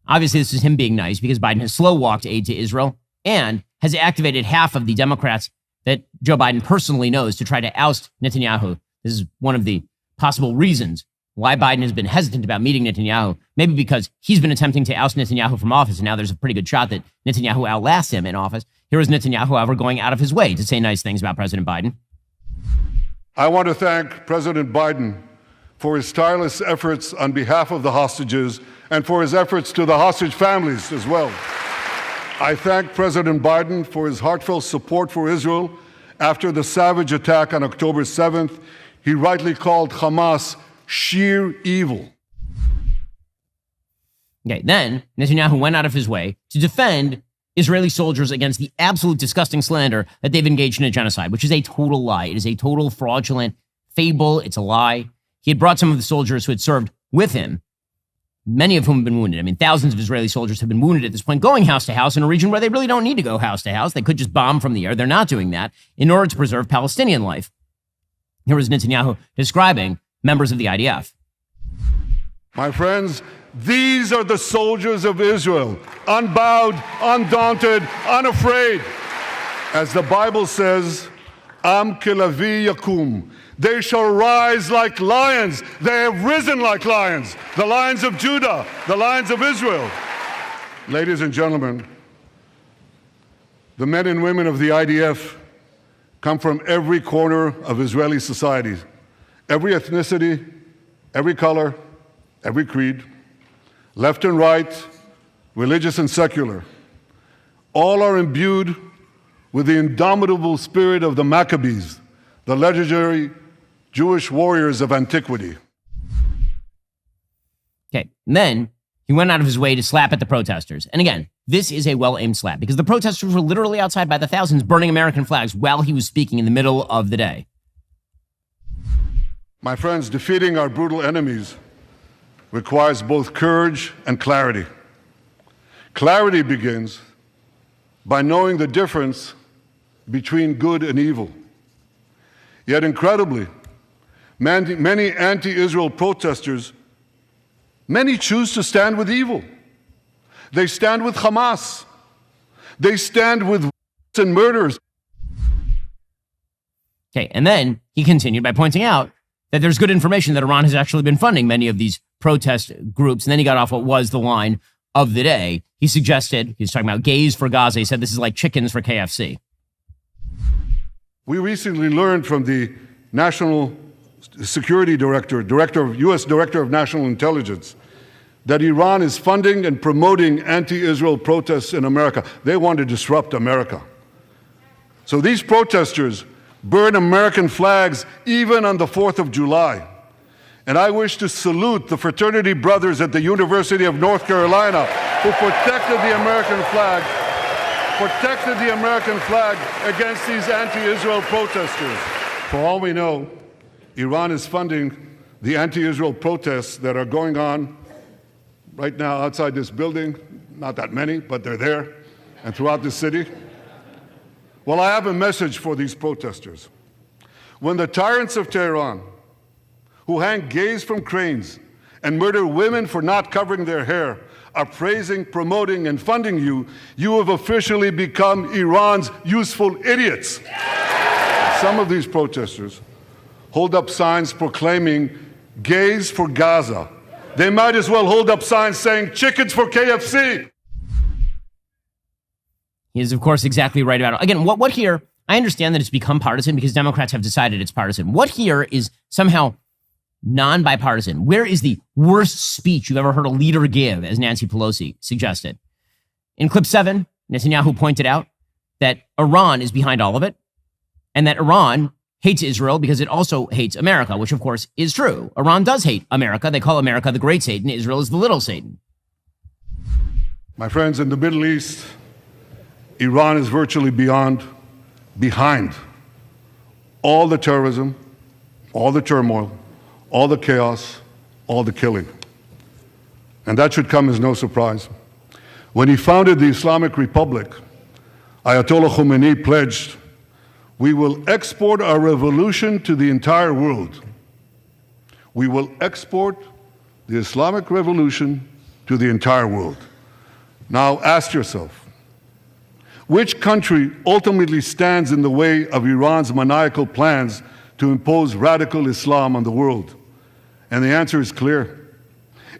Obviously, this is him being nice because Biden has slow-walked aid to Israel and has activated half of the Democrats that Joe Biden personally knows to try to oust Netanyahu. This is one of the possible reasons why Biden has been hesitant about meeting Netanyahu, maybe because he's been attempting to oust Netanyahu from office, and now there's a pretty good shot that Netanyahu outlasts him in office. Here is Netanyahu, however, going out of his way to say nice things about President Biden. I want to thank President Biden for his tireless efforts on behalf of the hostages and for his efforts to the hostage families as well. I thank President Biden for his heartfelt support for Israel after the savage attack on October 7th. He rightly called Hamas sheer evil. Okay, then Netanyahu went out of his way to defend Israeli soldiers against the absolute disgusting slander that they've engaged in a genocide, which is a total lie. It is a total fraudulent fable. It's a lie. He had brought some of the soldiers who had served with him, many of whom have been wounded. I mean, thousands of Israeli soldiers have been wounded at this point, going house to house in a region where they really don't need to go house to house. They could just bomb from the air. They're not doing that in order to preserve Palestinian life. Here was Netanyahu describing members of the IDF. My friends, these are the soldiers of Israel, unbowed, undaunted, unafraid. As the Bible says, Am kelavi yakum. They shall rise like lions. They have risen like lions. The lions of Judah, the lions of Israel. Ladies and gentlemen, the men and women of the IDF come from every corner of Israeli society, every ethnicity, every color, every creed, left and right, religious and secular. All are imbued with the indomitable spirit of the Maccabees, the legendary Jewish warriors of antiquity. Okay, and then he went out of his way to slap at the protesters. And again, this is a well-aimed slap because the protesters were literally outside by the thousands burning American flags while he was speaking in the middle of the day. My friends, defeating our brutal enemies requires both courage and clarity. Clarity begins by knowing the difference between good and evil. Yet incredibly, many anti-Israel protesters, many choose to stand with evil. They stand with Hamas. They stand with and murderers. Okay, and then he continued by pointing out that there's good information that Iran has actually been funding many of these protest groups. And then he got off what was the line of the day. He suggested, he was talking about gays for Gaza. He said this is like chickens for KFC. We recently learned from the National Security U.S. Director of National Intelligence, that Iran is funding and promoting anti-Israel protests in America. They want to disrupt America. So these protesters burn American flags even on the 4th of July. And I wish to salute the fraternity brothers at the University of North Carolina who protected the American flag against these anti-Israel protesters. For all we know, Iran is funding the anti-Israel protests that are going on right now outside this building. Not that many, but they're there, and throughout the city. Well, I have a message for these protesters. When the tyrants of Tehran, who hang gays from cranes and murder women for not covering their hair, are praising, promoting, and funding you, you have officially become Iran's useful idiots. Some of these protesters hold up signs proclaiming gays for Gaza. They might as well hold up signs saying chickens for KFC. He is, of course, exactly right about it. Again, what here, I understand that it's become partisan because Democrats have decided it's partisan. What here is somehow non-bipartisan? Where is the worst speech you've ever heard a leader give, as Nancy Pelosi suggested? In clip 7, Netanyahu pointed out that Iran is behind all of it, and that Iran hates Israel because it also hates America, which of course is true. Iran does hate America. They call America the great Satan. Israel is the little Satan. My friends, in the Middle East, Iran is virtually behind all the terrorism, all the turmoil, all the chaos, all the killing. And that should come as no surprise. When he founded the Islamic Republic, Ayatollah Khomeini pledged, "We will export our revolution to the entire world." We will export the Islamic revolution to the entire world. Now ask yourself, which country ultimately stands in the way of Iran's maniacal plans to impose radical Islam on the world? And the answer is clear.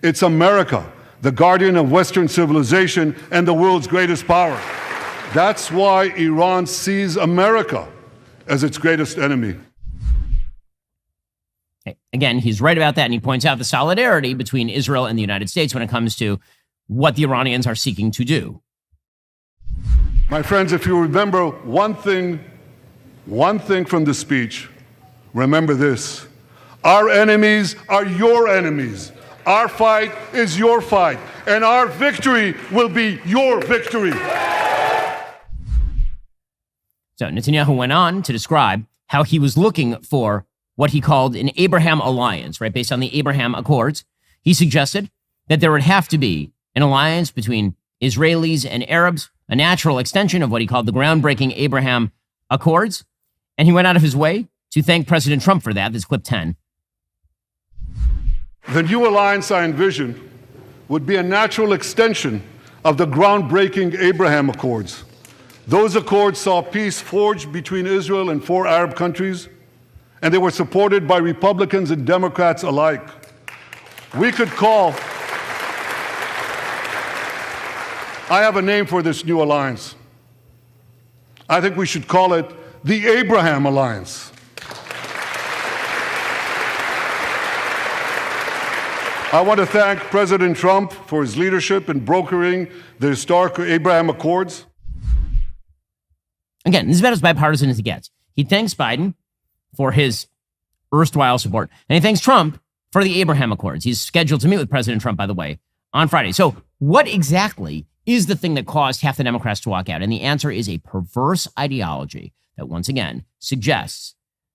It's America, the guardian of Western civilization and the world's greatest power. That's why Iran sees America as its greatest enemy. Again, he's right about that, and he points out the solidarity between Israel and the United States when it comes to what the Iranians are seeking to do. My friends, if you remember one thing from the speech, remember this. Our enemies are your enemies. Our fight is your fight, and our victory will be your victory. So Netanyahu went on to describe how he was looking for what he called an Abraham alliance, right? Based on the Abraham Accords. He suggested that there would have to be an alliance between Israelis and Arabs, a natural extension of what he called the groundbreaking Abraham Accords. And he went out of his way to thank President Trump for that. This is clip 10. The new alliance I envision would be a natural extension of the groundbreaking Abraham Accords. Those accords saw peace forged between Israel and 4 Arab countries, and they were supported by Republicans and Democrats alike. We could call, I have a name for this new alliance. I think we should call it the Abraham Alliance. I want to thank President Trump for his leadership in brokering the historic Abraham Accords. Again, this is about as bipartisan as it gets. He thanks Biden for his erstwhile support. And he thanks Trump for the Abraham Accords. He's scheduled to meet with President Trump, by the way, on Friday. So what exactly is the thing that caused half the Democrats to walk out? And the answer is a perverse ideology that, once again, suggests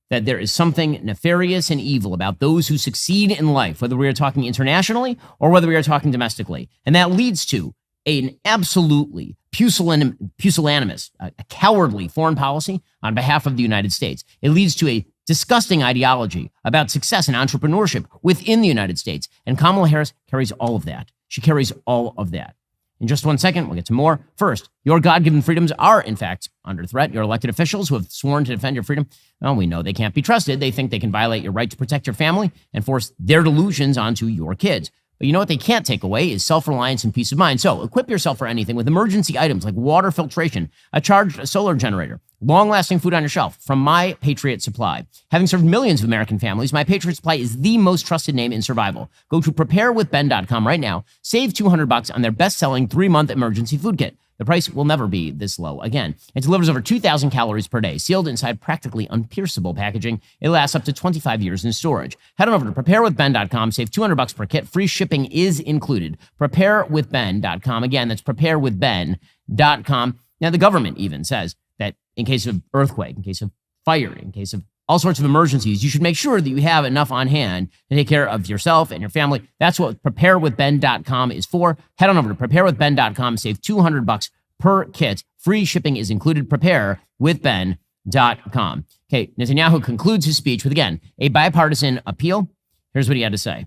that there is something nefarious and evil about those who succeed in life, whether we are talking internationally or whether we are talking domestically. And that leads to an absolutely pusillanimous, a cowardly foreign policy on behalf of the United States. It leads to a disgusting ideology about success and entrepreneurship within the United States. And Kamala Harris carries all of that. She carries all of that. In just 1 second, we'll get to more. First, your God-given freedoms are, in fact, under threat. Your elected officials who have sworn to defend your freedom, well, we know they can't be trusted. They think they can violate your right to protect your family and force their delusions onto your kids. But you know what they can't take away is self-reliance and peace of mind. So equip yourself for anything with emergency items like water filtration, a charged solar generator, long-lasting food on your shelf from My Patriot Supply. Having served millions of American families, My Patriot Supply is the most trusted name in survival. Go to preparewithben.com right now. Save $200 on their best-selling 3-month emergency food kit. The price will never be this low again. It delivers over 2,000 calories per day, sealed inside practically unpierceable packaging. It lasts up to 25 years in storage. Head on over to preparewithben.com. Save $200 per kit. Free shipping is included. Preparewithben.com. Again, that's preparewithben.com. Now, the government even says that in case of earthquake, in case of fire, in case of all sorts of emergencies, you should make sure that you have enough on hand to take care of yourself and your family. That's what preparewithben.com is for. Head on over to preparewithben.com. Save $200 per kit. Free shipping is included. Preparewithben.com. Okay, Netanyahu concludes his speech with, again, a bipartisan appeal. Here's what he had to say.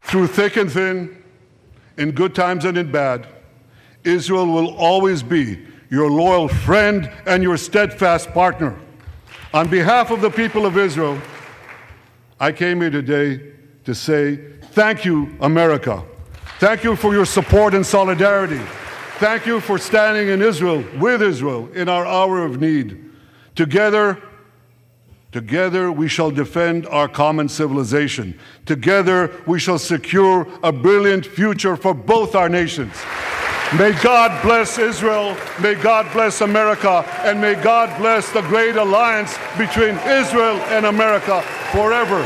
Through thick and thin, in good times and in bad, Israel will always be your loyal friend and your steadfast partner. On behalf of the people of Israel, I came here today to say, thank you, America. Thank you for your support and solidarity. Thank you for standing in Israel, with Israel, in our hour of need. Together we shall defend our common civilization. Together we shall secure a brilliant future for both our nations. May God bless Israel, may God bless America, and may God bless the great alliance between Israel and America forever.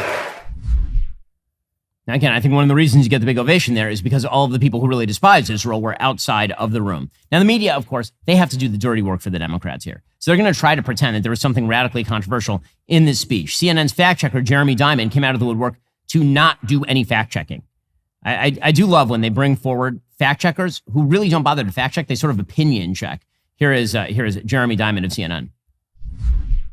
Now, again, I think one of the reasons you get the big ovation there is because all of the people who really despise Israel were outside of the room. Now, the media, of course, they have to do the dirty work for the Democrats here. So they're going to try to pretend that there was something radically controversial in this speech. CNN's fact checker, Jeremy Diamond, came out of the woodwork to not do any fact checking. I do love when they bring forward fact checkers who really don't bother to fact check. They sort of opinion check. Here is Jeremy Diamond of CNN.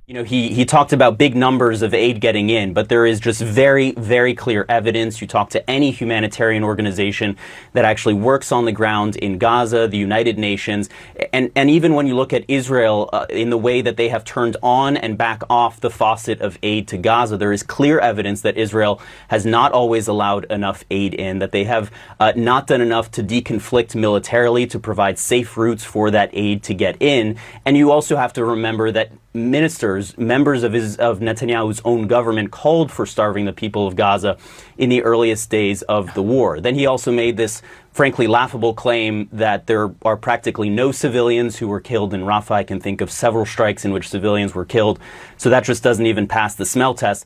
You know, he talked about big numbers of aid getting in, but there is just very, very clear evidence. You talk to any humanitarian organization that actually works on the ground in Gaza, the United Nations, and even when you look at Israel in the way that they have turned on and back off the faucet of aid to Gaza, there is clear evidence that Israel has not always allowed enough aid in, that they have not done enough to deconflict militarily, to provide safe routes for that aid to get in. And you also have to remember that members of Netanyahu's own government called for starving the people of Gaza in the earliest days of the war. Then he also made this frankly laughable claim that there are practically no civilians who were killed in Rafah. I can think of several strikes in which civilians were killed. So that just doesn't even pass the smell test.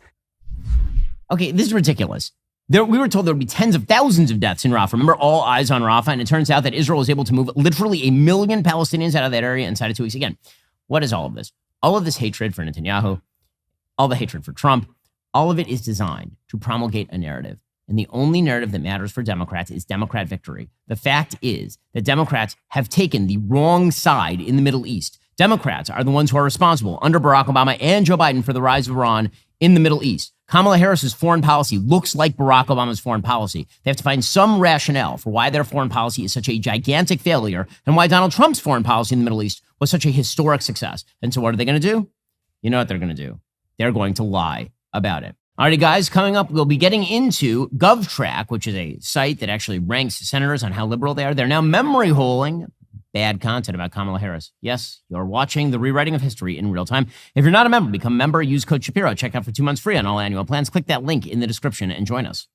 Okay, this is ridiculous. We were told there would be tens of thousands of deaths in Rafah. Remember, all eyes on Rafah, and it turns out that Israel was able to move literally 1 million Palestinians out of that area inside of 2 weeks. Again, what is all of this? All of this hatred for Netanyahu, all the hatred for Trump, all of it is designed to promulgate a narrative. And the only narrative that matters for Democrats is Democrat victory. The fact is that Democrats have taken the wrong side in the Middle East. Democrats are the ones who are responsible under Barack Obama and Joe Biden for the rise of Iran in the Middle East. Kamala Harris's foreign policy looks like Barack Obama's foreign policy. They have to find some rationale for why their foreign policy is such a gigantic failure and why Donald Trump's foreign policy in the Middle East was such a historic success. And so what are they going to do? You know what they're going to do. They're going to lie about it. Alrighty, guys, coming up, we'll be getting into GovTrack, which is a site that actually ranks senators on how liberal they are. They're now memory holing bad content about Kamala Harris. Yes, you're watching the rewriting of history in real time. If you're not a member, become a member. Use code Shapiro. Check out for 2 months free on all annual plans. Click that link in the description and join us.